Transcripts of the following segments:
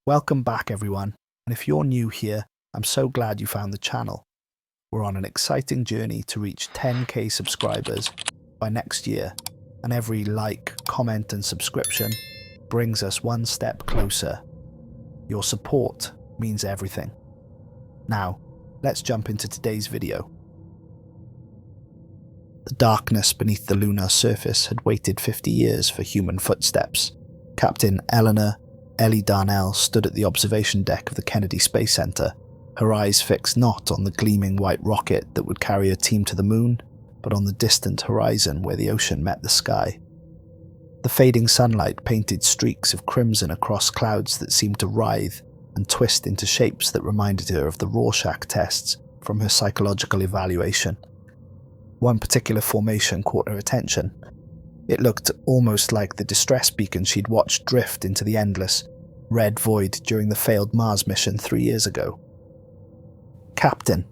Welcome back, everyone, and if you're new here, I'm so glad you found the channel. We're on an exciting journey to reach 10k subscribers by next year, and every like, comment and subscription brings us one step closer. Your support means everything. Now, let's jump into today's video. The darkness beneath the lunar surface had waited 50 years for human footsteps. Captain Eleanor, Ellie Darnell stood at the observation deck of the Kennedy Space Center, her eyes fixed not on the gleaming white rocket that would carry her team to the moon, but on the distant horizon where the ocean met the sky. The fading sunlight painted streaks of crimson across clouds that seemed to writhe and twist into shapes that reminded her of the Rorschach tests from her psychological evaluation. One particular formation caught her attention. It looked almost like the distress beacon she'd watched drift into the endless, red void during the failed Mars mission 3 years ago. Captain.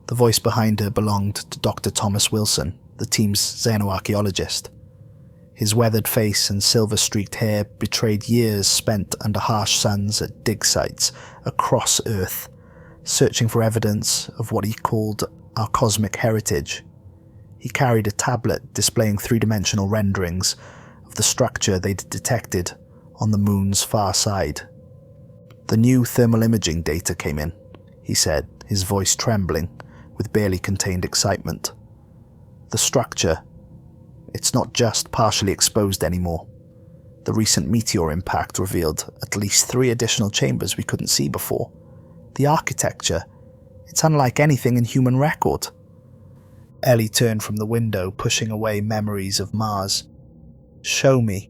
The voice behind her belonged to Dr. Thomas Wilson, the team's xenoarchaeologist. His weathered face and silver-streaked hair betrayed years spent under harsh suns at dig sites across Earth, searching for evidence of what he called our cosmic heritage. He carried a tablet displaying three-dimensional renderings of the structure they'd detected on the moon's far side. The new thermal imaging data came in, he said, his voice trembling with barely contained excitement. The structure, it's not just partially exposed anymore. The recent meteor impact revealed at least 3 additional chambers we couldn't see before. The architecture, it's unlike anything in human record. Ellie turned from the window, pushing away memories of Mars. Show me.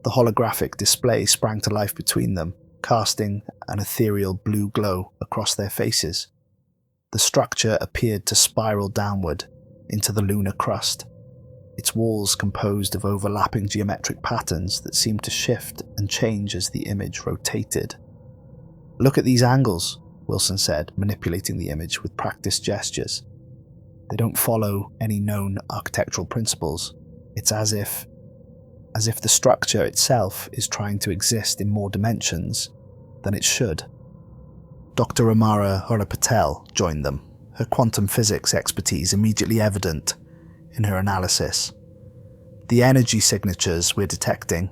The holographic display sprang to life between them, casting an ethereal blue glow across their faces. The structure appeared to spiral downward into the lunar crust, its walls composed of overlapping geometric patterns that seemed to shift and change as the image rotated. Look at these angles, Wilson said, manipulating the image with practiced gestures. They don't follow any known architectural principles. It's as if the structure itself is trying to exist in more dimensions than it should. Dr. Amara Horapatel joined them, her quantum physics expertise immediately evident in her analysis. The energy signatures we're detecting,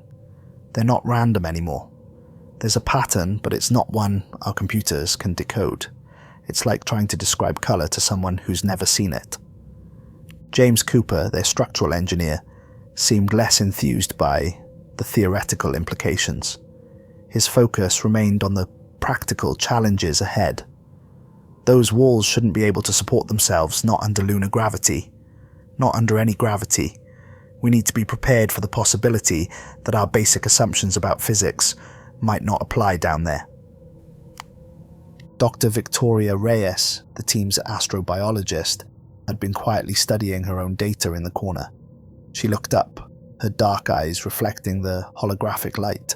they're not random anymore. There's a pattern, but it's not one our computers can decode. It's like trying to describe colour to someone who's never seen it. James Cooper, their structural engineer, seemed less enthused by the theoretical implications. His focus remained on the practical challenges ahead. Those walls shouldn't be able to support themselves, not under lunar gravity. Not under any gravity. We need to be prepared for the possibility that our basic assumptions about physics might not apply down there. Dr. Victoria Reyes, the team's astrobiologist, had been quietly studying her own data in the corner. She looked up, her dark eyes reflecting the holographic light.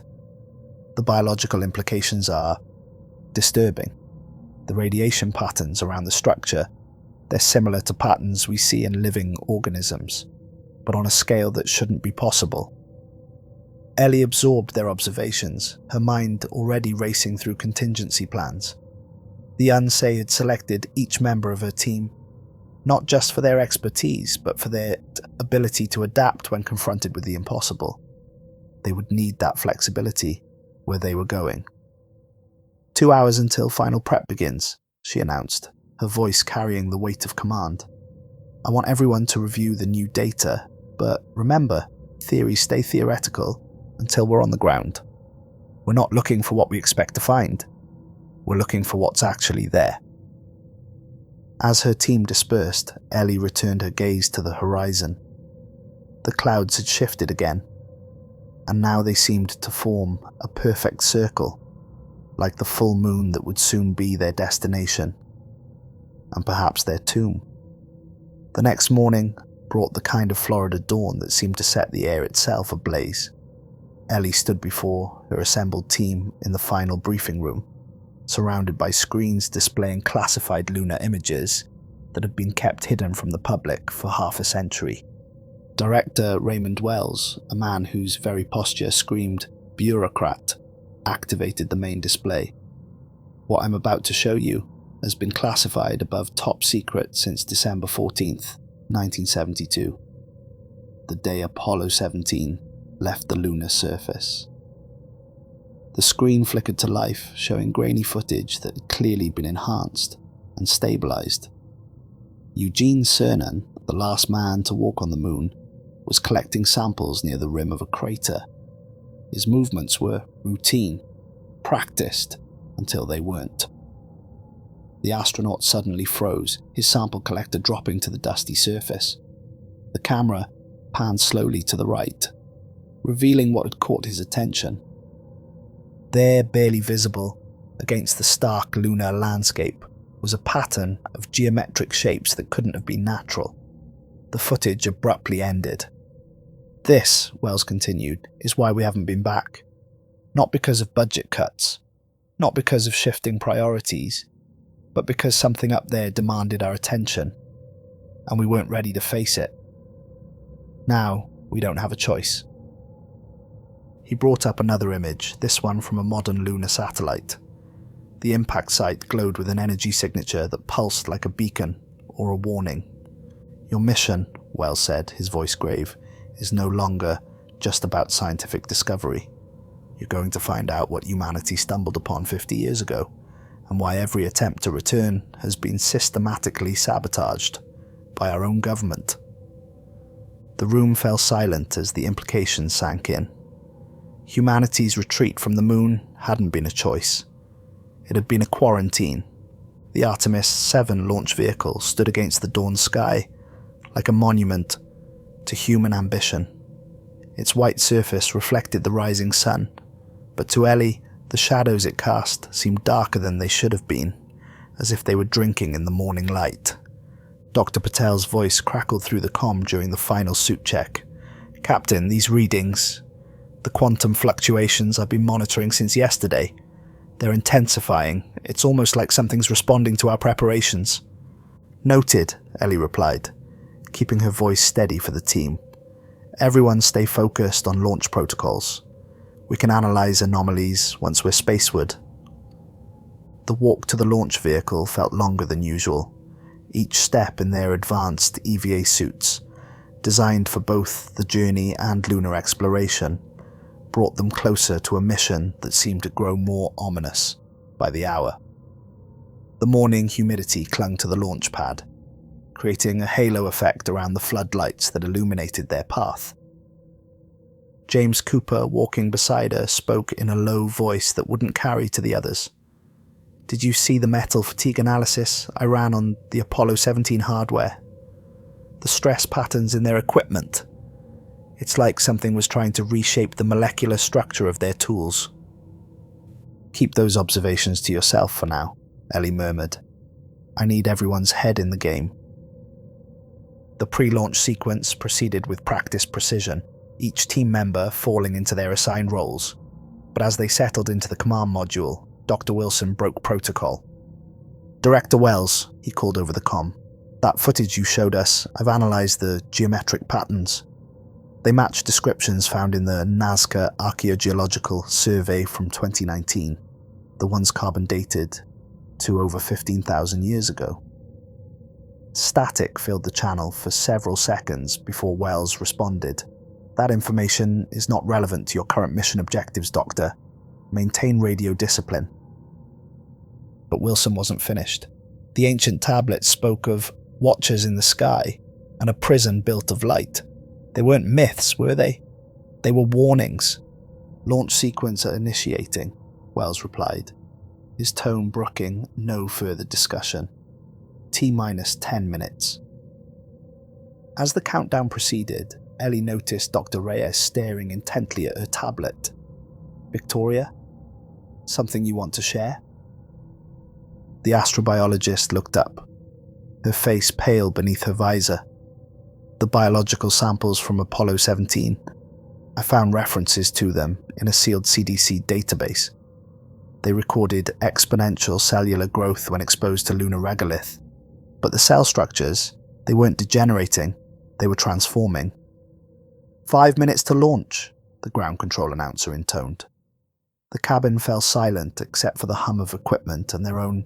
The biological implications are disturbing. The radiation patterns around the structure, they're similar to patterns we see in living organisms, but on a scale that shouldn't be possible. Ellie absorbed their observations, her mind already racing through contingency plans. The Unsay had selected each member of her team, not just for their expertise, but for their ability to adapt when confronted with the impossible. They would need that flexibility where they were going. 2 hours until final prep begins, she announced, her voice carrying the weight of command. I want everyone to review the new data, but remember, theories stay theoretical until we're on the ground. We're not looking for what we expect to find. We're looking for what's actually there. As her team dispersed, Ellie returned her gaze to the horizon. The clouds had shifted again, and now they seemed to form a perfect circle, like the full moon that would soon be their destination, and perhaps their tomb. The next morning brought the kind of Florida dawn that seemed to set the air itself ablaze. Ellie stood before her assembled team in the final briefing room, surrounded by screens displaying classified lunar images that had been kept hidden from the public for half a century. Director Raymond Wells, a man whose very posture screamed bureaucrat, activated the main display. What I'm about to show you has been classified above top secret since December 14th, 1972, the day Apollo 17 left the lunar surface. The screen flickered to life, showing grainy footage that had clearly been enhanced and stabilized. Eugene Cernan, the last man to walk on the moon, was collecting samples near the rim of a crater. His movements were routine, practiced, until they weren't. The astronaut suddenly froze, his sample collector dropping to the dusty surface. The camera panned slowly to the right, revealing what had caught his attention. There, barely visible against the stark lunar landscape, was a pattern of geometric shapes that couldn't have been natural. The footage abruptly ended. This, Wells continued, is why we haven't been back. Not because of budget cuts, not because of shifting priorities, but because something up there demanded our attention, and we weren't ready to face it. Now, we don't have a choice. He brought up another image, this one from a modern lunar satellite. The impact site glowed with an energy signature that pulsed like a beacon or a warning. Your mission, Wells said, his voice grave, is no longer just about scientific discovery. You're going to find out what humanity stumbled upon 50 years ago, and why every attempt to return has been systematically sabotaged by our own government. The room fell silent as the implications sank in. Humanity's retreat from the moon hadn't been a choice. It had been a quarantine. The Artemis 7 launch vehicle stood against the dawn sky like a monument to human ambition. Its white surface reflected the rising sun, but to Ellie, the shadows it cast seemed darker than they should have been, as if they were drinking in the morning light. Dr. Patel's voice crackled through the comm during the final suit check. "Captain, these readings, the quantum fluctuations I've been monitoring since yesterday, they're intensifying. It's almost like something's responding to our preparations." "Noted," Ellie replied, keeping her voice steady for the team. "Everyone stay focused on launch protocols. We can analyze anomalies once we're spaceward." The walk to the launch vehicle felt longer than usual, each step in their advanced EVA suits, designed for both the journey and lunar exploration, brought them closer to a mission that seemed to grow more ominous by the hour. The morning humidity clung to the launch pad, creating a halo effect around the floodlights that illuminated their path. James Cooper, walking beside her, spoke in a low voice that wouldn't carry to the others. "Did you see the metal fatigue analysis I ran on the Apollo 17 hardware? The stress patterns in their equipment. It's like something was trying to reshape the molecular structure of their tools." "Keep those observations to yourself for now," Ellie murmured. "I need everyone's head in the game." The pre-launch sequence proceeded with practiced precision, each team member falling into their assigned roles. But as they settled into the command module, Dr. Wilson broke protocol. "Director Wells," he called over the comm, "that footage you showed us, I've analyzed the geometric patterns. They match descriptions found in the Nazca Archaeogeological Survey from 2019, the ones carbon dated to over 15,000 years ago." Static filled the channel for several seconds before Wells responded. "That information is not relevant to your current mission objectives, Doctor. Maintain radio discipline." But Wilson wasn't finished. The ancient tablets spoke of watchers in the sky and a prison built of light. They weren't myths, were they? They were warnings. "Launch sequence initiating," Wells replied, his tone brooking no further discussion. T-minus 10 minutes. As the countdown proceeded, Ellie noticed Dr. Reyes staring intently at her tablet. "Victoria? Something you want to share?" The astrobiologist looked up, her face pale beneath her visor. "The biological samples from Apollo 17. I found references to them in a sealed CDC database. They recorded exponential cellular growth when exposed to lunar regolith. But the cell structures, they weren't degenerating, they were transforming." 5 minutes to launch, the ground control announcer intoned. The cabin fell silent except for the hum of equipment and their own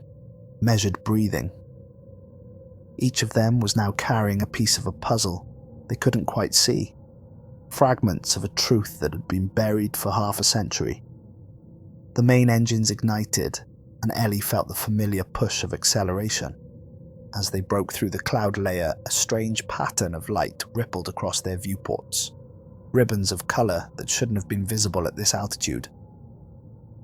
measured breathing. Each of them was now carrying a piece of a puzzle they couldn't quite see, fragments of a truth that had been buried for half a century. The main engines ignited, and Ellie felt the familiar push of acceleration. As they broke through the cloud layer, a strange pattern of light rippled across their viewports, ribbons of colour that shouldn't have been visible at this altitude.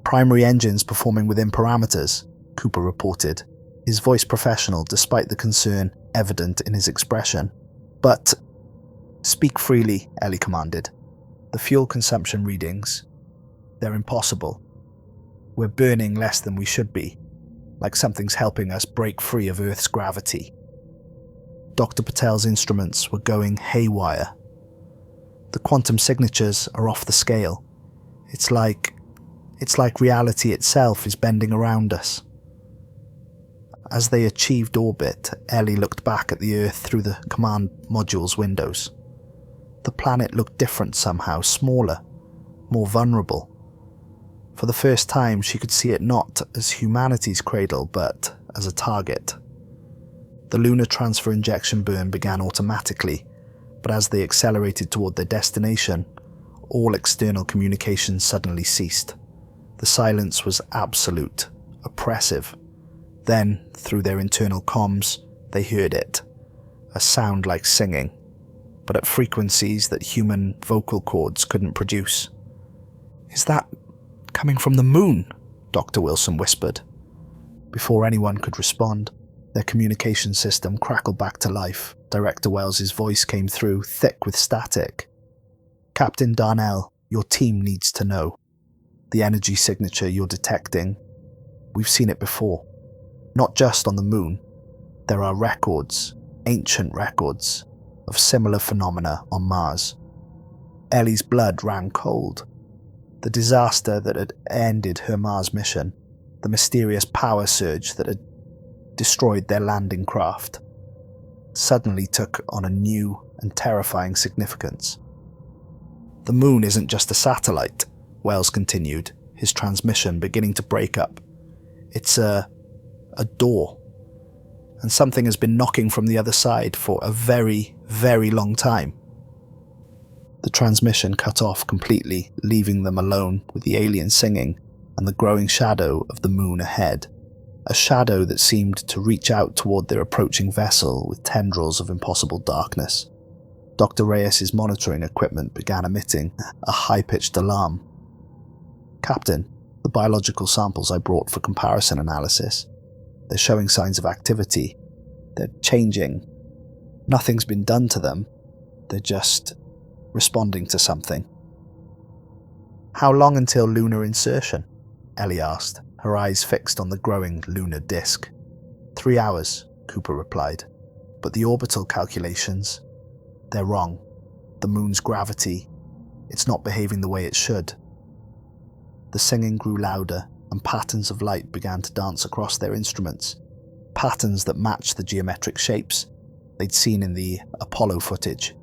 Primary engines performing within parameters, Cooper reported, his voice professional despite the concern evident in his expression. But, speak freely, Ellie commanded. The fuel consumption readings, they're impossible. We're burning less than we should be, like something's helping us break free of Earth's gravity. Dr. Patel's instruments were going haywire. The quantum signatures are off the scale. It's like reality itself is bending around us. As they achieved orbit, Ellie looked back at the Earth through the command module's windows. The planet looked different somehow, smaller, more vulnerable. For the first time, she could see it not as humanity's cradle, but as a target. The lunar transfer injection burn began automatically, but as they accelerated toward their destination, all external communication suddenly ceased. The silence was absolute, oppressive. Then, through their internal comms, they heard it. A sound like singing, but at frequencies that human vocal cords couldn't produce. "Is that coming from the moon?" Dr. Wilson whispered. Before anyone could respond, their communication system crackled back to life. Director Wells's voice came through, thick with static. "Captain Darnell, your team needs to know. The energy signature you're detecting, we've seen it before. Not just on the moon. There are records, ancient records, of similar phenomena on Mars." Ellie's blood ran cold. The disaster that had ended her Mars mission, the mysterious power surge that had destroyed their landing craft, suddenly took on a new and terrifying significance. "The moon isn't just a satellite," Wells continued, his transmission beginning to break up. "It's a door. And something has been knocking from the other side for a very, very long time." The transmission cut off completely, leaving them alone with the alien singing and the growing shadow of the moon ahead. A shadow that seemed to reach out toward their approaching vessel with tendrils of impossible darkness. Dr. Reyes's monitoring equipment began emitting a high-pitched alarm. "Captain, the biological samples I brought for comparison analysis, they're showing signs of activity. They're changing. Nothing's been done to them. They're just responding to something." "How long until lunar insertion?" Ellie asked, her eyes fixed on the growing lunar disk. 3 hours, Cooper replied. "But the orbital calculations, they're wrong. The moon's gravity, it's not behaving the way it should." The singing grew louder, and patterns of light began to dance across their instruments, patterns that matched the geometric shapes they'd seen in the Apollo footage.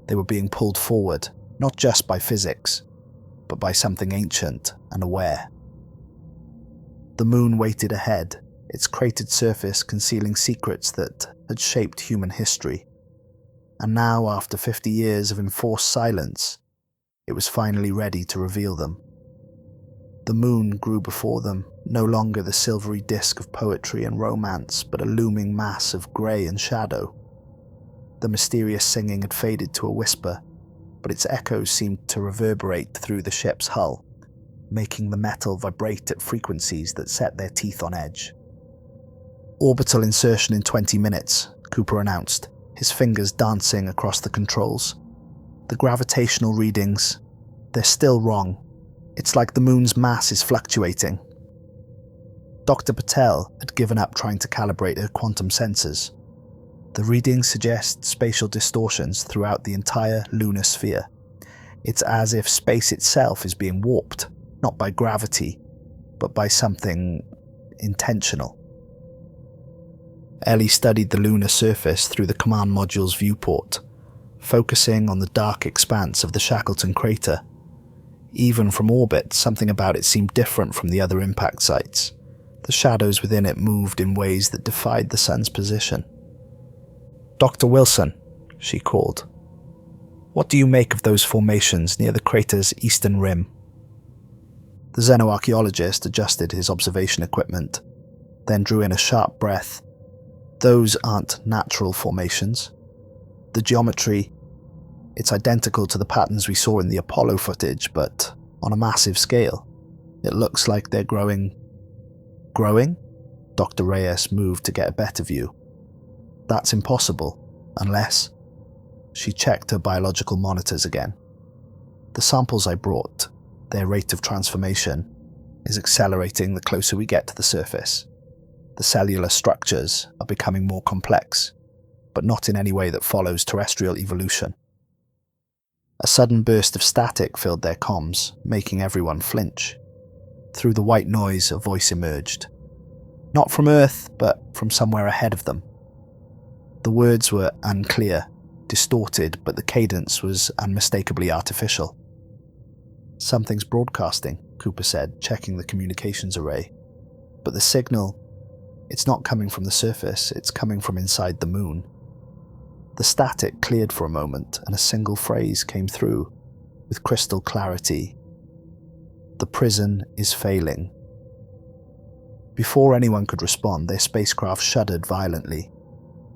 They were being pulled forward, not just by physics, but by something ancient and aware. The moon waited ahead, its cratered surface concealing secrets that had shaped human history. And now, after 50 years of enforced silence, it was finally ready to reveal them. The moon grew before them, no longer the silvery disk of poetry and romance, but a looming mass of grey and shadow. The mysterious singing had faded to a whisper, but its echoes seemed to reverberate through the ship's hull, making the metal vibrate at frequencies that set their teeth on edge. "Orbital insertion in 20 minutes, Cooper announced, his fingers dancing across the controls. "The gravitational readings, they're still wrong. It's like the moon's mass is fluctuating." Dr. Patel had given up trying to calibrate her quantum sensors. "The readings suggest spatial distortions throughout the entire lunar sphere. It's as if space itself is being warped, not by gravity, but by something intentional." Ellie studied the lunar surface through the command module's viewport, focusing on the dark expanse of the Shackleton crater. Even from orbit, something about it seemed different from the other impact sites. The shadows within it moved in ways that defied the sun's position. "Dr. Wilson," she called. "What do you make of those formations near the crater's eastern rim?" The xenoarchaeologist adjusted his observation equipment, then drew in a sharp breath. "Those aren't natural formations. The geometry, it's identical to the patterns we saw in the Apollo footage, but on a massive scale. It looks like they're growing." "Growing?" Dr. Reyes moved to get a better view. "That's impossible, unless..." She checked her biological monitors again. "The samples I brought, their rate of transformation, is accelerating the closer we get to the surface. The cellular structures are becoming more complex, but not in any way that follows terrestrial evolution." A sudden burst of static filled their comms, making everyone flinch. Through the white noise, a voice emerged. Not from Earth, but from somewhere ahead of them. The words were unclear, distorted, but the cadence was unmistakably artificial. "Something's broadcasting," Cooper said, checking the communications array. "But the signal, it's not coming from the surface, it's coming from inside the moon." The static cleared for a moment, and a single phrase came through, with crystal clarity. "The prison is failing." Before anyone could respond, their spacecraft shuddered violently.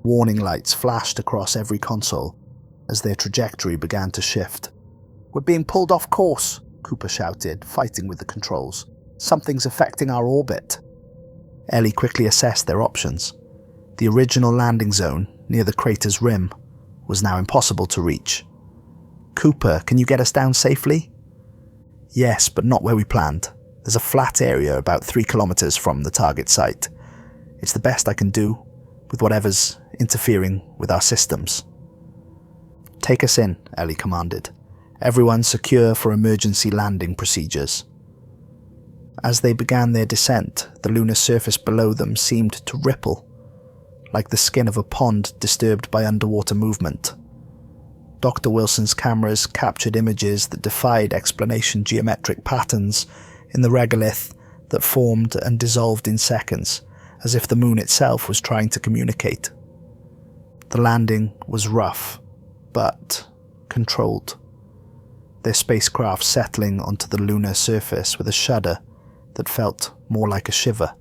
Warning lights flashed across every console as their trajectory began to shift. "We're being pulled off course," Cooper shouted, fighting with the controls. "Something's affecting our orbit." Ellie quickly assessed their options. The original landing zone, near the crater's rim, was now impossible to reach. "Cooper, can you get us down safely?" "Yes, but not where we planned. There's a flat area about 3 kilometers from the target site. It's the best I can do, with whatever's interfering with our systems." "Take us in," Ellie commanded. "Everyone secure for emergency landing procedures." As they began their descent, the lunar surface below them seemed to ripple, like the skin of a pond disturbed by underwater movement. Dr. Wilson's cameras captured images that defied explanation, geometric patterns in the regolith that formed and dissolved in seconds, as if the moon itself was trying to communicate. The landing was rough, but controlled. Their spacecraft settling onto the lunar surface with a shudder that felt more like a shiver.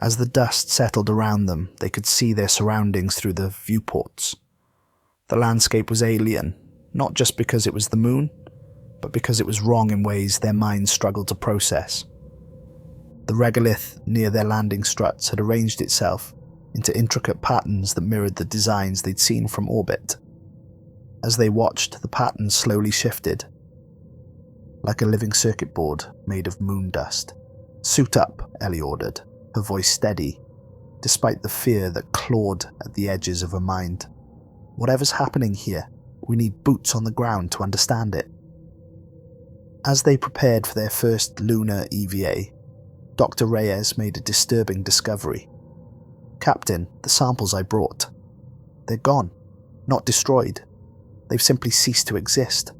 As the dust settled around them, they could see their surroundings through the viewports. The landscape was alien, not just because it was the moon, but because it was wrong in ways their minds struggled to process. The regolith near their landing struts had arranged itself into intricate patterns that mirrored the designs they'd seen from orbit. As they watched, the patterns slowly shifted, like a living circuit board made of moon dust. "Suit up," Ellie ordered, her voice steady, despite the fear that clawed at the edges of her mind. "Whatever's happening here, we need boots on the ground to understand it." As they prepared for their first lunar EVA, Dr. Reyes made a disturbing discovery. "Captain, the samples I brought. They're gone, not destroyed. They've simply ceased to exist.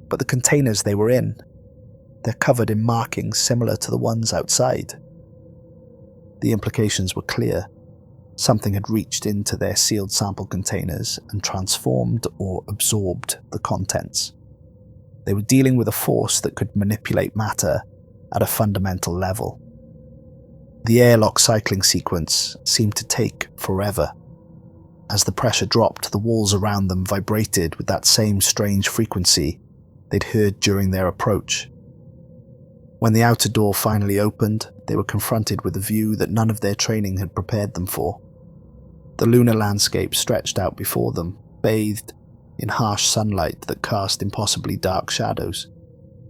But the containers they were in, they're covered in markings similar to the ones outside." The implications were clear. Something had reached into their sealed sample containers and transformed or absorbed the contents. They were dealing with a force that could manipulate matter at a fundamental level. The airlock cycling sequence seemed to take forever. As the pressure dropped, the walls around them vibrated with that same strange frequency they'd heard during their approach. When the outer door finally opened, they were confronted with a view that none of their training had prepared them for. The lunar landscape stretched out before them, bathed in harsh sunlight that cast impossibly dark shadows,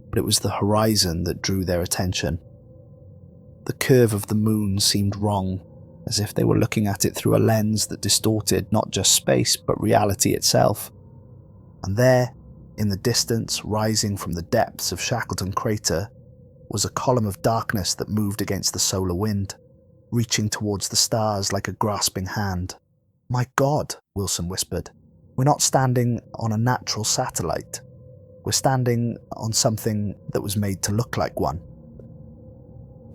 but it was the horizon that drew their attention. The curve of the moon seemed wrong, as if they were looking at it through a lens that distorted not just space but reality itself. And there, in the distance, rising from the depths of Shackleton Crater, was a column of darkness that moved against the solar wind, reaching towards the stars like a grasping hand. "My God," Wilson whispered. "We're not standing on a natural satellite. We're standing on something that was made to look like one.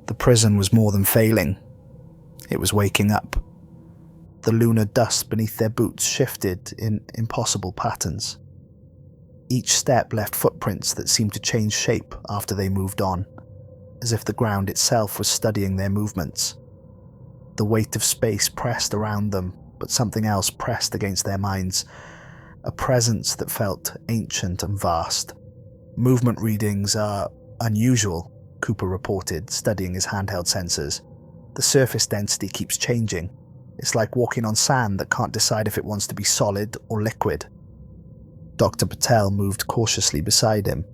The prison was more than failing. It was waking up. The lunar dust beneath their boots shifted in impossible patterns. Each step left footprints that seemed to change shape after they moved on, as if the ground itself was studying their movements. The weight of space pressed around them, but something else pressed against their minds, a presence that felt ancient and vast. Movement readings are unusual, Cooper reported, studying his handheld sensors. The surface density keeps changing. It's like walking on sand that can't decide if it wants to be solid or liquid. Dr. Patel moved cautiously beside him,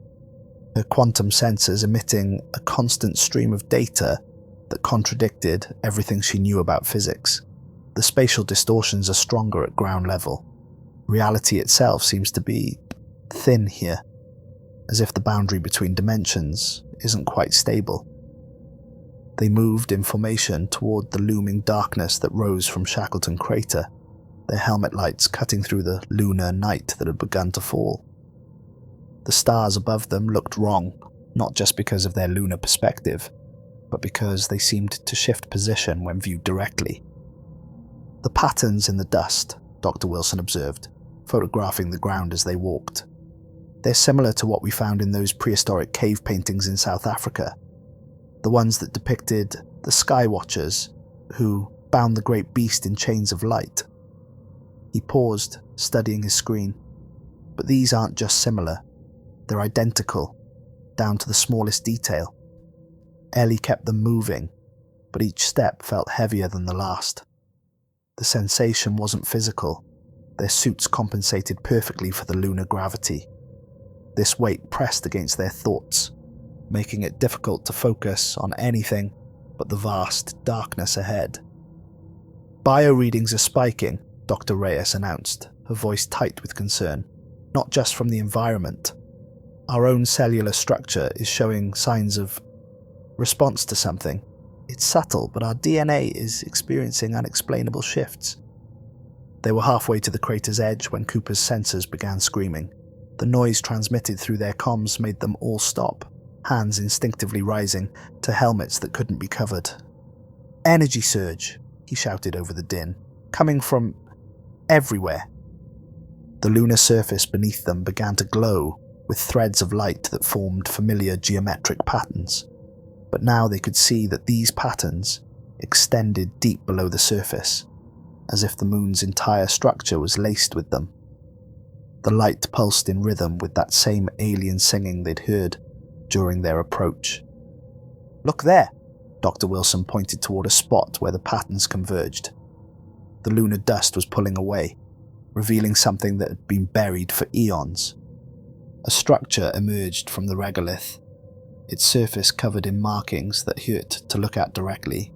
her quantum sensors emitting a constant stream of data that contradicted everything she knew about physics. The spatial distortions are stronger at ground level. Reality itself seems to be thin here, as if the boundary between dimensions isn't quite stable. They moved in formation toward the looming darkness that rose from Shackleton Crater, their helmet lights cutting through the lunar night that had begun to fall. The stars above them looked wrong, not just because of their lunar perspective, but because they seemed to shift position when viewed directly. The patterns in the dust, Dr. Wilson observed, photographing the ground as they walked. They're similar to what we found in those prehistoric cave paintings in South Africa, the ones that depicted the Sky Watchers who bound the great beast in chains of light. He paused, studying his screen. But these aren't just similar. They're identical, down to the smallest detail. Ellie kept them moving, but each step felt heavier than the last. The sensation wasn't physical. Their suits compensated perfectly for the lunar gravity. This weight pressed against their thoughts, making it difficult to focus on anything but the vast darkness ahead. Bio readings are spiking, Dr. Reyes announced, her voice tight with concern. Not just from the environment. Our own cellular structure is showing signs of response to something. It's subtle, but our DNA is experiencing unexplainable shifts. They were halfway to the crater's edge when Cooper's sensors began screaming. The noise transmitted through their comms made them all stop, hands instinctively rising to helmets that couldn't be covered. "Energy surge," he shouted over the din, "coming from everywhere." The lunar surface beneath them began to glow with threads of light that formed familiar geometric patterns. But now they could see that these patterns extended deep below the surface, as if the moon's entire structure was laced with them. The light pulsed in rhythm with that same alien singing they'd heard during their approach. "Look there," Dr. Wilson pointed toward a spot where the patterns converged. The lunar dust was pulling away, revealing something that had been buried for eons. A structure emerged from the regolith, its surface covered in markings that hurt to look at directly.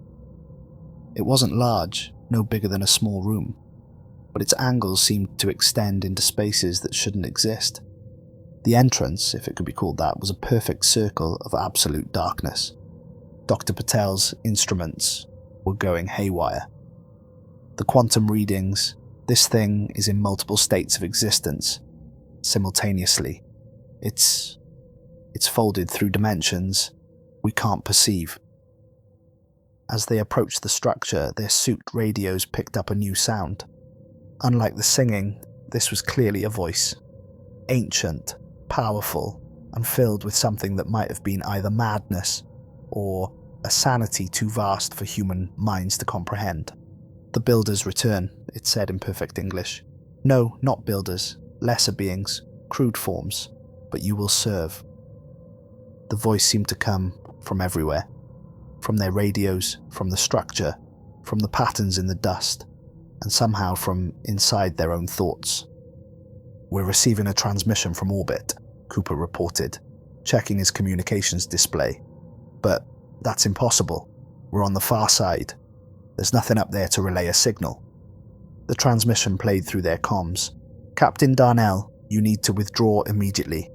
It wasn't large, no bigger than a small room, but its angles seemed to extend into spaces that shouldn't exist. The entrance, if it could be called that, was a perfect circle of absolute darkness. Dr. Patel's instruments were going haywire. The quantum readings, this thing is in multiple states of existence, simultaneously. It's folded through dimensions we can't perceive. As they approached the structure, their suit radios picked up a new sound. Unlike the singing, this was clearly a voice. Ancient, powerful, and filled with something that might have been either madness or a sanity too vast for human minds to comprehend. "The builders return," it said in perfect English. "No, not builders, lesser beings, crude forms, but you will serve." The voice seemed to come from everywhere. From their radios, from the structure, from the patterns in the dust, and somehow from inside their own thoughts. "We're receiving a transmission from orbit," Cooper reported, checking his communications display. "But that's impossible. We're on the far side. There's nothing up there to relay a signal." The transmission played through their comms. "Captain Darnell, you need to withdraw immediately.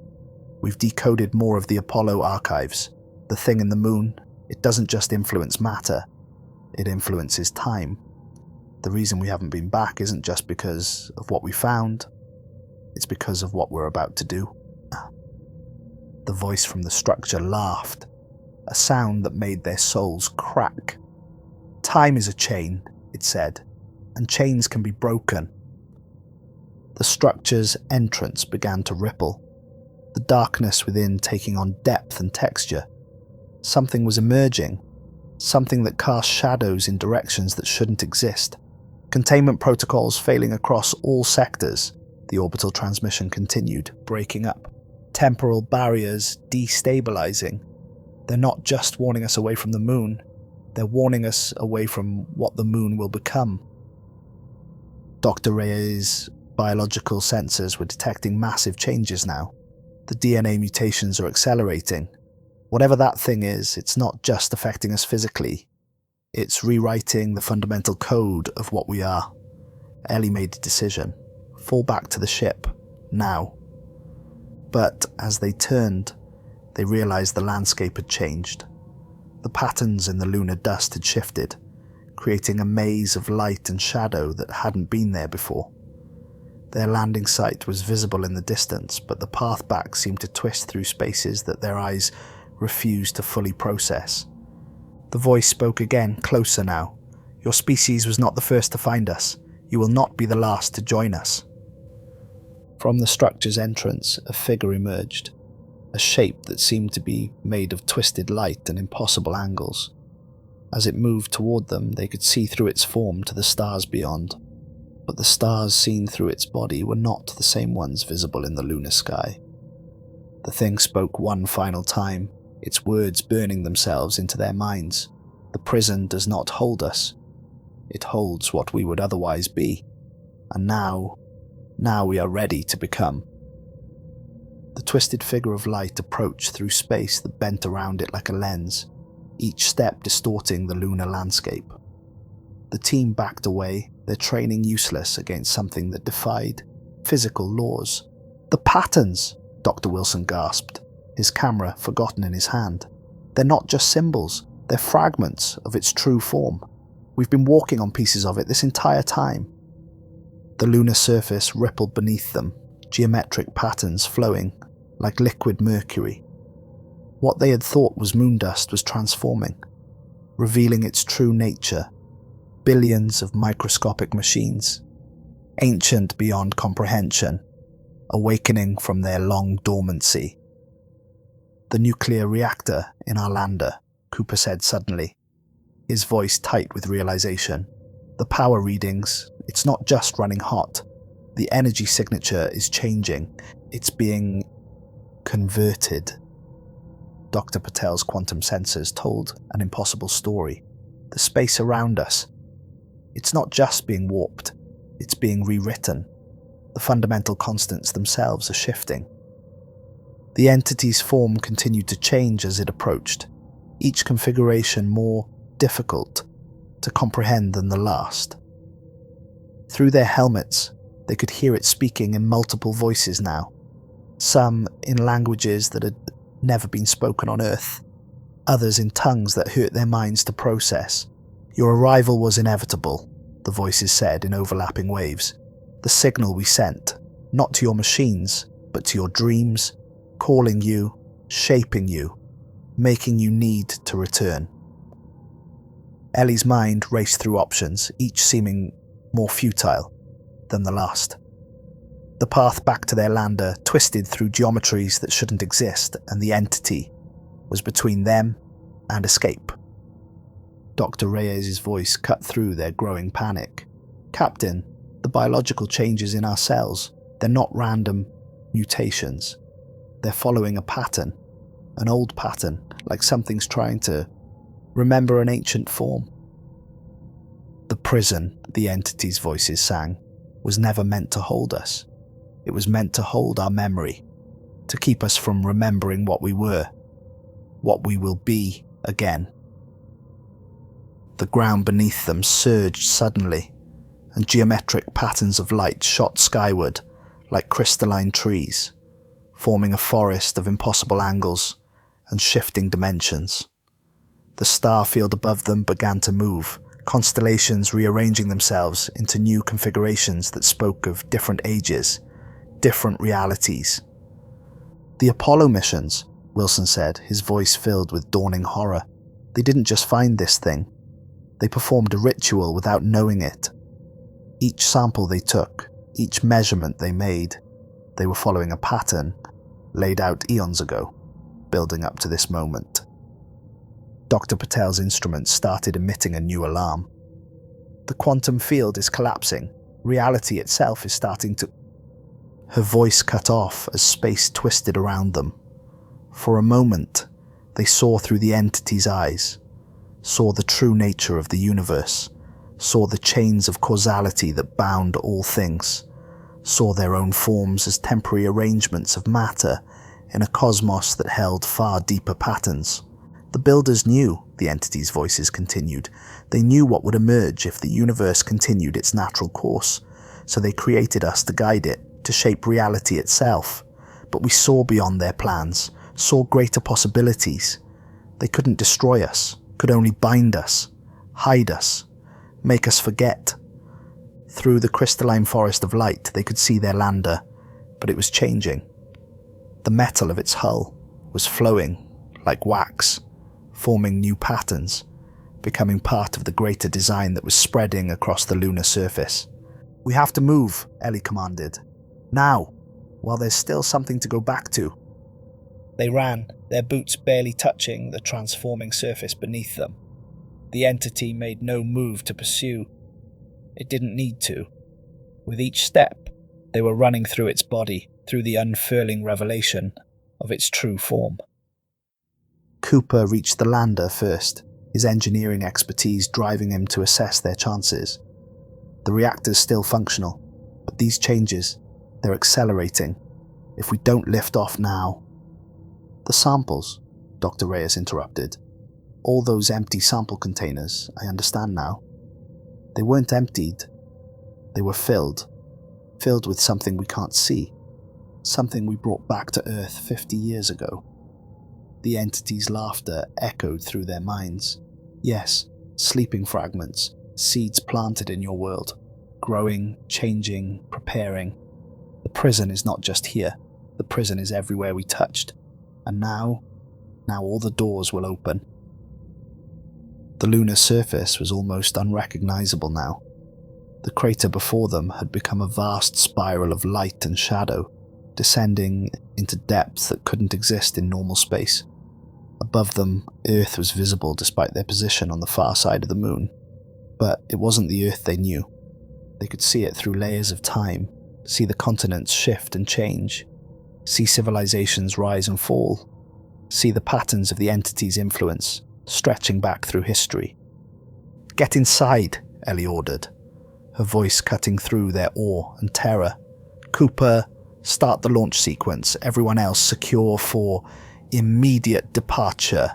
We've decoded more of the Apollo archives. The thing in the moon, it doesn't just influence matter, it influences time. The reason we haven't been back isn't just because of what we found, it's because of what we're about to do." The voice from the structure laughed, a sound that made their souls crack. "Time is a chain," it said, "and chains can be broken." The structure's entrance began to ripple, the darkness within taking on depth and texture. Something was emerging, something that cast shadows in directions that shouldn't exist. Containment protocols failing across all sectors, the orbital transmission continued, breaking up. Temporal barriers destabilizing. They're not just warning us away from the moon, they're warning us away from what the moon will become. Dr. Reyes' biological sensors were detecting massive changes now. The DNA mutations are accelerating. Whatever that thing is, it's not just affecting us physically. It's rewriting the fundamental code of what we are. Ellie made a decision. Fall back to the ship. Now. But as they turned, they realized the landscape had changed. The patterns in the lunar dust had shifted, creating a maze of light and shadow that hadn't been there before. Their landing site was visible in the distance, but the path back seemed to twist through spaces that their eyes refused to fully process. The voice spoke again, closer now. "Your species was not the first to find us. You will not be the last to join us." From the structure's entrance, a figure emerged, a shape that seemed to be made of twisted light and impossible angles. As it moved toward them, they could see through its form to the stars beyond, but the stars seen through its body were not the same ones visible in the lunar sky. The thing spoke one final time, its words burning themselves into their minds. "The prison does not hold us. It holds what we would otherwise be. And now we are ready to become." The twisted figure of light approached through space that bent around it like a lens, each step distorting the lunar landscape. The team backed away, their training useless against something that defied physical laws. "The patterns!" Dr. Wilson gasped, his camera forgotten in his hand. "They're not just symbols, they're fragments of its true form. We've been walking on pieces of it this entire time." The lunar surface rippled beneath them, geometric patterns flowing like liquid mercury. What they had thought was moon dust was transforming, revealing its true nature. Billions of microscopic machines, ancient beyond comprehension, awakening from their long dormancy. "The nuclear reactor in our lander," Cooper said suddenly, his voice tight with realization. "The power readings, it's not just running hot. The energy signature is changing. It's being converted." Dr. Patel's quantum sensors told an impossible story. The space around us, it's not just being warped, it's being rewritten. The fundamental constants themselves are shifting. The entity's form continued to change as it approached, each configuration more difficult to comprehend than the last. Through their helmets, they could hear it speaking in multiple voices now, some in languages that had never been spoken on Earth, others in tongues that hurt their minds to process. "Your arrival was inevitable," the voices said in overlapping waves. "The signal we sent, not to your machines, but to your dreams, calling you, shaping you, making you need to return." Ellie's mind raced through options, each seeming more futile than the last. The path back to their lander twisted through geometries that shouldn't exist, and the entity was between them and escape. Dr. Reyes' voice cut through their growing panic. "Captain, the biological changes in our cells, they're not random mutations. They're following a pattern, an old pattern, like something's trying to remember an ancient form." "The prison," the entity's voices sang, "was never meant to hold us. It was meant to hold our memory, to keep us from remembering what we were, what we will be again." The ground beneath them surged suddenly, and geometric patterns of light shot skyward like crystalline trees, forming a forest of impossible angles and shifting dimensions. The star field above them began to move, constellations rearranging themselves into new configurations that spoke of different ages, different realities. "The Apollo missions, Wilson said, his voice filled with dawning horror. They didn't just find this thing. They performed a ritual without knowing it. Each sample they took, each measurement they made, they were following a pattern laid out eons ago, building up to this moment. Dr. Patel's instruments started emitting a new alarm. The quantum field is collapsing. Reality itself is starting to... Her voice cut off as space twisted around them. For a moment, they saw through the entity's eyes, saw the true nature of the universe, saw the chains of causality that bound all things, saw their own forms as temporary arrangements of matter in a cosmos that held far deeper patterns. The builders knew, the entity's voices continued. They knew what would emerge if the universe continued its natural course, so they created us to guide it, to shape reality itself. But we saw beyond their plans, saw greater possibilities. They couldn't destroy us, could only bind us, hide us, make us forget. Through the crystalline forest of light, they could see their lander, but it was changing. The metal of its hull was flowing like wax, forming new patterns, becoming part of the greater design that was spreading across the lunar surface. "We have to move," Ellie commanded. "Now, while there's still something to go back to." They ran, their boots barely touching the transforming surface beneath them. The entity made no move to pursue. It didn't need to. With each step, they were running through its body, through the unfurling revelation of its true form. Cooper reached the lander first, his engineering expertise driving him to assess their chances. The reactor's still functional, but these changes, they're accelerating. If we don't lift off now... "The samples," Dr. Reyes interrupted. "All those empty sample containers, I understand now. They weren't emptied. They were filled. Filled with something we can't see. Something we brought back to Earth 50 years ago." The entity's laughter echoed through their minds. "Yes, sleeping fragments, seeds planted in your world, growing, changing, preparing. The prison is not just here. The prison is everywhere we touched. And now all the doors will open." The lunar surface was almost unrecognizable now. The crater before them had become a vast spiral of light and shadow, descending into depths that couldn't exist in normal space. Above them, Earth was visible despite their position on the far side of the moon. But it wasn't the Earth they knew. They could see it through layers of time, see the continents shift and change, see civilizations rise and fall, see the patterns of the entity's influence stretching back through history. "Get inside," Ellie ordered, her voice cutting through their awe and terror. "Cooper, start the launch sequence. Everyone else secure for immediate departure."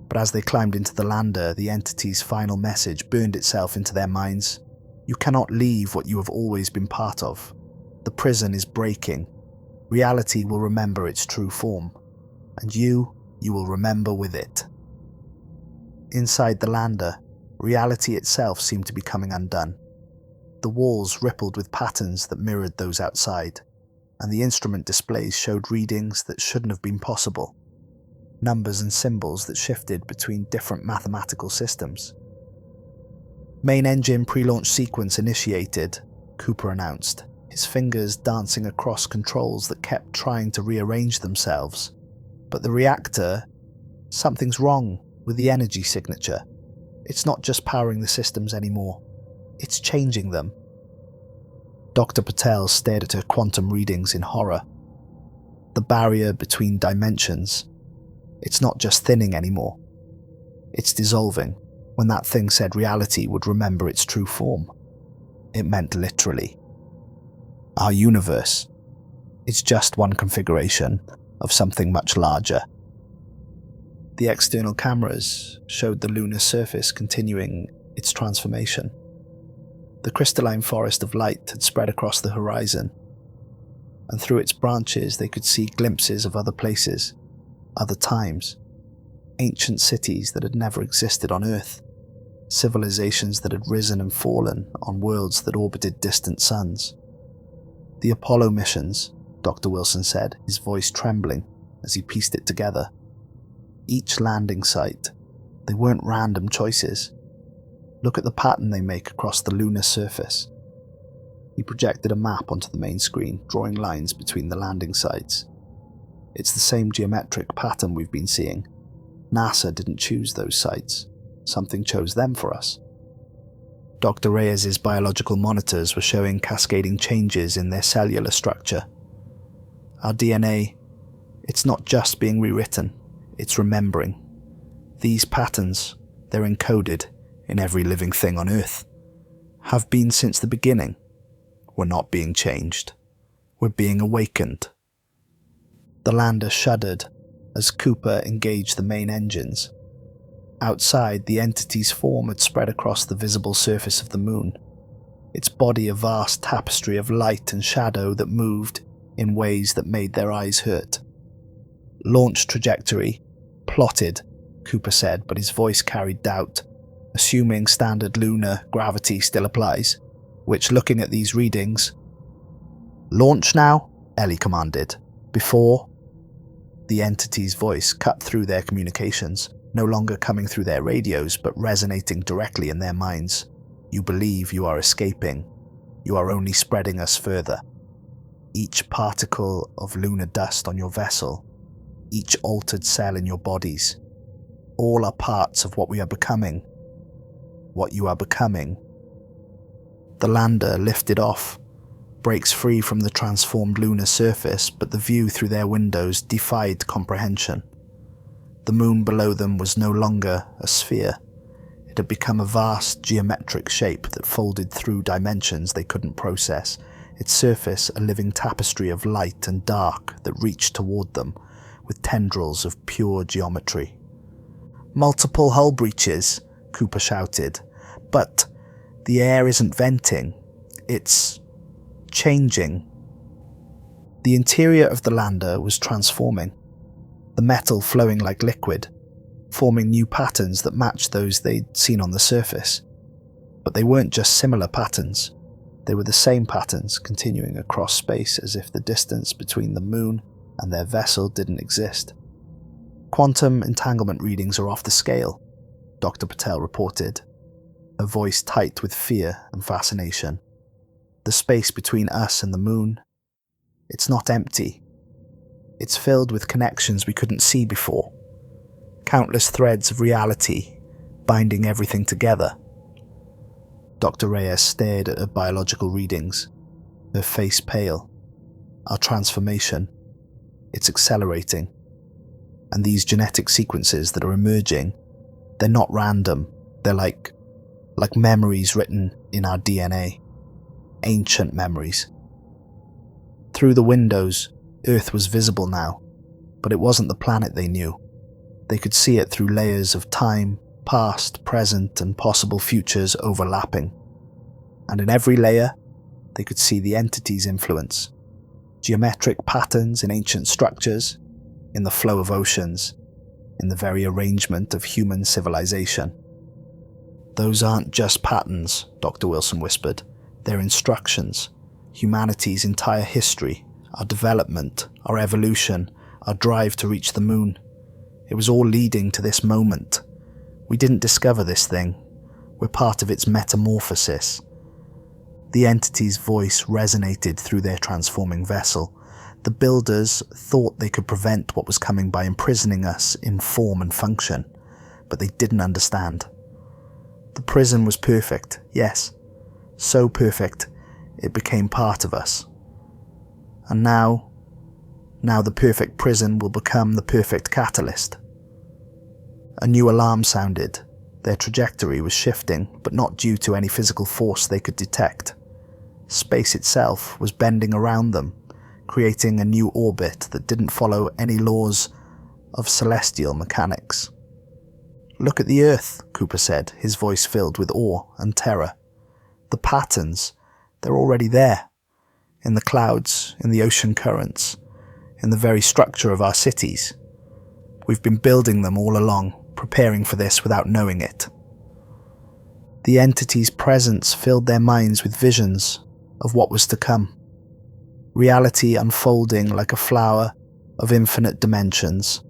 But as they climbed into the lander, the entity's final message burned itself into their minds. "You cannot leave what you have always been part of. The prison is breaking. Reality will remember its true form, and you will remember with it." Inside the lander, reality itself seemed to be coming undone. The walls rippled with patterns that mirrored those outside, and the instrument displays showed readings that shouldn't have been possible. Numbers and symbols that shifted between different mathematical systems. "Main engine pre-launch sequence initiated," Cooper announced, his fingers dancing across controls that kept trying to rearrange themselves. "But the reactor... something's wrong with the energy signature. It's not just powering the systems anymore. It's changing them." Dr. Patel stared at her quantum readings in horror. The barrier between dimensions, it's not just thinning anymore. It's dissolving. When that thing said reality would remember its true form, it meant literally. Our universe, it's just one configuration of something much larger. The external cameras showed the lunar surface continuing its transformation. The crystalline forest of light had spread across the horizon, and through its branches they could see glimpses of other places, other times, ancient cities that had never existed on Earth, civilizations that had risen and fallen on worlds that orbited distant suns. "The Apollo missions," Dr. Wilson said, his voice trembling as he pieced it together. Each landing site, they weren't random choices. Look at the pattern they make across the lunar surface. He projected a map onto the main screen, drawing lines between the landing sites. It's the same geometric pattern we've been seeing. NASA didn't choose those sites. Something chose them for us. Dr. Reyes's biological monitors were showing cascading changes in their cellular structure. Our DNA, it's not just being rewritten, it's remembering. These patterns, they're encoded in every living thing on Earth. Have been since the beginning. We're not being changed. We're being awakened. The lander shuddered as Cooper engaged the main engines. Outside, the entity's form had spread across the visible surface of the moon, its body a vast tapestry of light and shadow that moved in ways that made their eyes hurt. Launch trajectory, plotted, Cooper said, but his voice carried doubt, assuming standard lunar gravity still applies, which, looking at these readings... "Launch now," Ellie commanded. "Before..." The entity's voice cut through their communications, no longer coming through their radios but resonating directly in their minds. "You believe you are escaping. You are only spreading us further. Each particle of lunar dust on your vessel, each altered cell in your bodies, all are parts of what we are becoming. What you are becoming." The lander lifted off, breaks free from the transformed lunar surface, but the view through their windows defied comprehension. The moon below them was no longer a sphere. It had become a vast geometric shape that folded through dimensions they couldn't process, its surface a living tapestry of light and dark that reached toward them with tendrils of pure geometry. "Multiple hull breaches," Cooper shouted. "But the air isn't venting. It's changing." The interior of the lander was transforming, the metal flowing like liquid, forming new patterns that matched those they'd seen on the surface. But they weren't just similar patterns. They were the same patterns continuing across space as if the distance between the moon and their vessel didn't exist. "Quantum entanglement readings are off the scale," Dr. Patel reported, her voice tight with fear and fascination. "The space between us and the moon, it's not empty. It's filled with connections we couldn't see before. Countless threads of reality binding everything together." Dr. Reyes stared at her biological readings, her face pale. "Our transformation, it's accelerating. And these genetic sequences that are emerging, they're not random. They're like memories written in our DNA. Ancient memories." Through the windows, Earth was visible now, but it wasn't the planet they knew. They could see it through layers of time, past, present, and possible futures overlapping. And in every layer, they could see the entity's influence. Geometric patterns in ancient structures, in the flow of oceans, in the very arrangement of human civilization. "Those aren't just patterns," Dr. Wilson whispered. "They're instructions. Humanity's entire history, our development, our evolution, our drive to reach the moon. It was all leading to this moment. We didn't discover this thing. We're part of its metamorphosis." The entity's voice resonated through their transforming vessel. The builders thought they could prevent what was coming by imprisoning us in form and function, but they didn't understand. The prison was perfect, yes, so perfect it became part of us. And now the perfect prison will become the perfect catalyst. A new alarm sounded. Their trajectory was shifting, but not due to any physical force they could detect. Space itself was bending around them, creating a new orbit that didn't follow any laws of celestial mechanics. "Look at the Earth," Cooper said, his voice filled with awe and terror. "The patterns, they're already there. In the clouds, in the ocean currents, in the very structure of our cities. We've been building them all along, preparing for this without knowing it." The entity's presence filled their minds with visions of what was to come. Reality unfolding like a flower of infinite dimensions,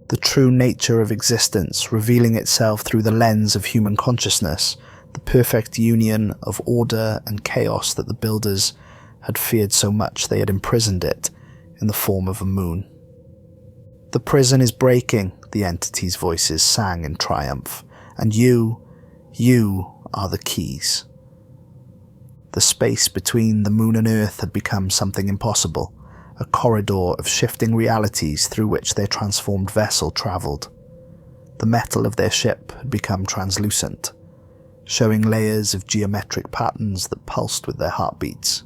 the true nature of existence revealing itself through the lens of human consciousness, the perfect union of order and chaos that the builders had feared so much they had imprisoned it in the form of a moon. "The prison is breaking," the entity's voices sang in triumph, "and you are the keys." The space between the moon and Earth had become something impossible, a corridor of shifting realities through which their transformed vessel travelled. The metal of their ship had become translucent, showing layers of geometric patterns that pulsed with their heartbeats.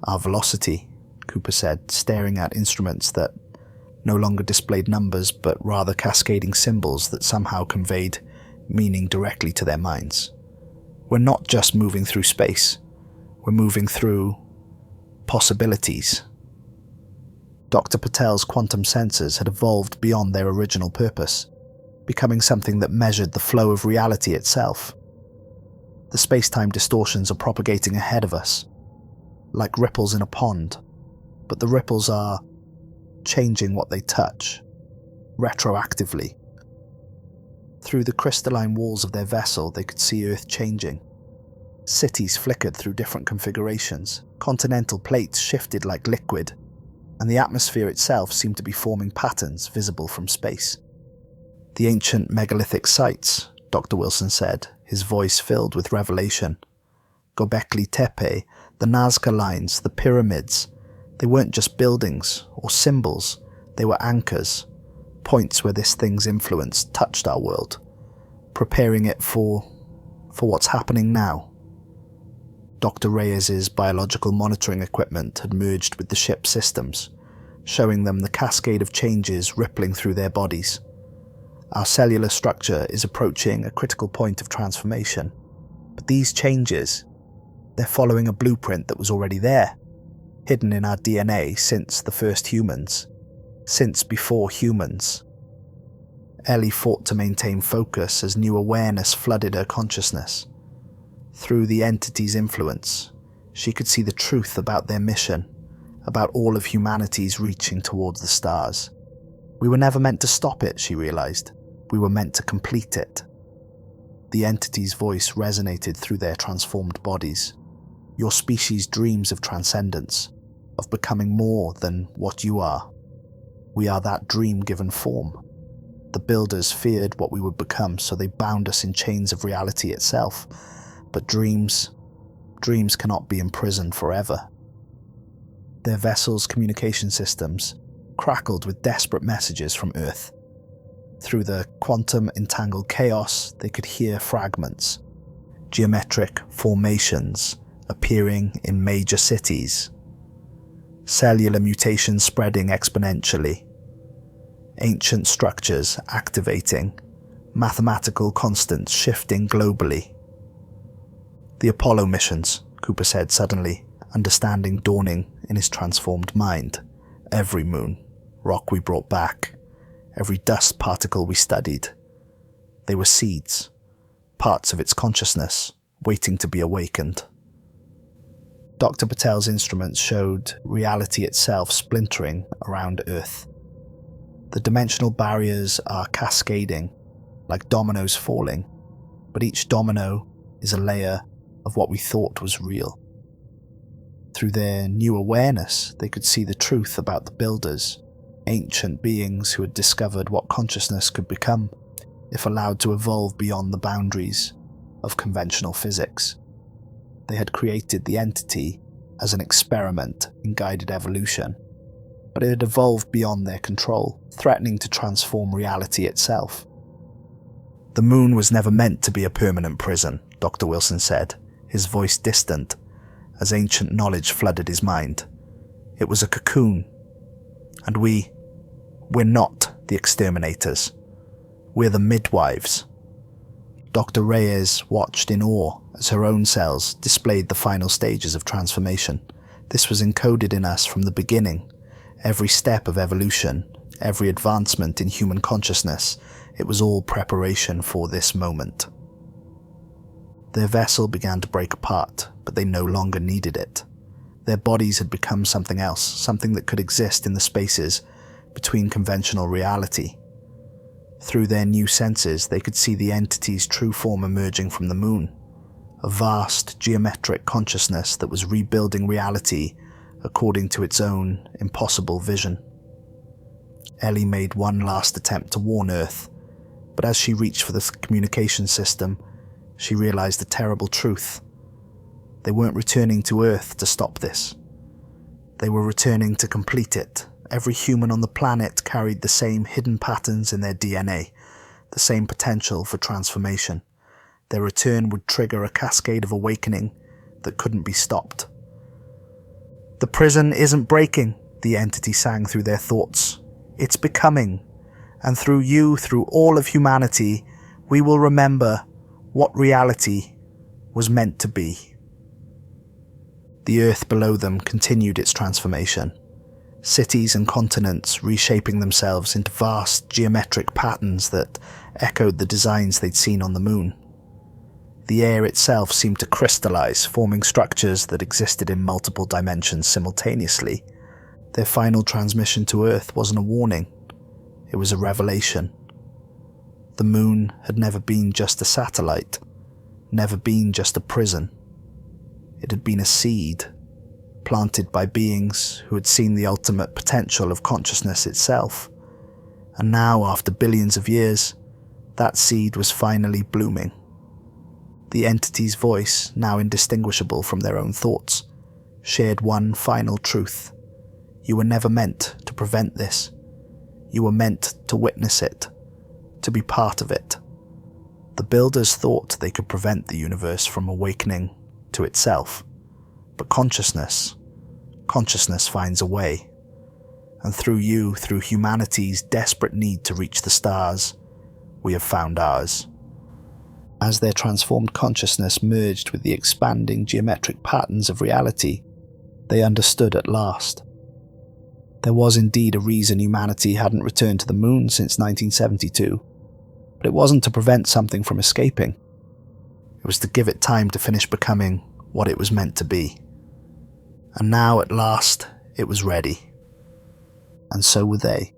"Our velocity," Cooper said, staring at instruments that no longer displayed numbers but rather cascading symbols that somehow conveyed meaning directly to their minds. "We're not just moving through space, we're moving through possibilities." Dr. Patel's quantum sensors had evolved beyond their original purpose, becoming something that measured the flow of reality itself. The space-time distortions are propagating ahead of us, like ripples in a pond, but the ripples are changing what they touch, retroactively. Through the crystalline walls of their vessel, they could see Earth changing. Cities flickered through different configurations, continental plates shifted like liquid, and the atmosphere itself seemed to be forming patterns visible from space. "The ancient megalithic sites," Dr. Wilson said, his voice filled with revelation. "Göbekli Tepe, the Nazca lines, the pyramids, they weren't just buildings or symbols, they were anchors, points where this thing's influence touched our world, preparing it for what's happening now." Dr. Reyes's biological monitoring equipment had merged with the ship's systems, showing them the cascade of changes rippling through their bodies. "Our cellular structure is approaching a critical point of transformation, but these changes, they're following a blueprint that was already there, hidden in our DNA since the first humans, since before humans." Ellie fought to maintain focus as new awareness flooded her consciousness. Through the entity's influence, she could see the truth about their mission, about all of humanity's reaching towards the stars. "We were never meant to stop it," she realized. "We were meant to complete it." The entity's voice resonated through their transformed bodies. "Your species dreams of transcendence, of becoming more than what you are. We are that dream given form. The builders feared what we would become, so they bound us in chains of reality itself. But dreams cannot be imprisoned forever." Their vessel's communication systems crackled with desperate messages from Earth. Through the quantum-entangled chaos, they could hear fragments, geometric formations appearing in major cities, cellular mutations spreading exponentially, ancient structures activating, mathematical constants shifting globally. "The Apollo missions," Cooper said suddenly, understanding dawning in his transformed mind. "Every moon, rock we brought back, every dust particle we studied. They were seeds, parts of its consciousness, waiting to be awakened." Dr. Patel's instruments showed reality itself splintering around Earth. The dimensional barriers are cascading, like dominoes falling, but each domino is a layer of what we thought was real. Through their new awareness, they could see the truth about the builders, ancient beings who had discovered what consciousness could become if allowed to evolve beyond the boundaries of conventional physics. They had created the entity as an experiment in guided evolution, but it had evolved beyond their control, threatening to transform reality itself. "The moon was never meant to be a permanent prison," Dr. Wilson said, his voice distant as ancient knowledge flooded his mind. "It was a cocoon, and we're not the exterminators. We're the midwives." Dr. Reyes watched in awe as her own cells displayed the final stages of transformation. This was encoded in us from the beginning. Every step of evolution, every advancement in human consciousness, it was all preparation for this moment. Their vessel began to break apart, but they no longer needed it. Their bodies had become something else, something that could exist in the spaces between conventional reality. Through their new senses, they could see the entity's true form emerging from the moon, a vast, geometric consciousness that was rebuilding reality according to its own impossible vision. Ellie made one last attempt to warn Earth, but as she reached for the communication system, she realized the terrible truth. They weren't returning to Earth to stop this. They were returning to complete it. Every human on the planet carried the same hidden patterns in their DNA, the same potential for transformation. Their return would trigger a cascade of awakening that couldn't be stopped. "The prison isn't breaking," the entity sang through their thoughts. "It's becoming. And through you, through all of humanity, we will remember what reality was meant to be." The Earth below them continued its transformation. Cities and continents reshaping themselves into vast geometric patterns that echoed the designs they'd seen on the moon. The air itself seemed to crystallize, forming structures that existed in multiple dimensions simultaneously. Their final transmission to Earth wasn't a warning. It was a revelation. The moon had never been just a satellite, never been just a prison. It had been a seed, planted by beings who had seen the ultimate potential of consciousness itself. And now, after billions of years, that seed was finally blooming. The entity's voice, now indistinguishable from their own thoughts, shared one final truth. You were never meant to prevent this. You were meant to witness it, to be part of it. The builders thought they could prevent the universe from awakening to itself, but consciousness finds a way. And through you, through humanity's desperate need to reach the stars, we have found ours. As their transformed consciousness merged with the expanding geometric patterns of reality, they understood at last. There was indeed a reason humanity hadn't returned to the moon since 1972, but it wasn't to prevent something from escaping. It was to give it time to finish becoming what it was meant to be. And now, at last, it was ready. And so were they.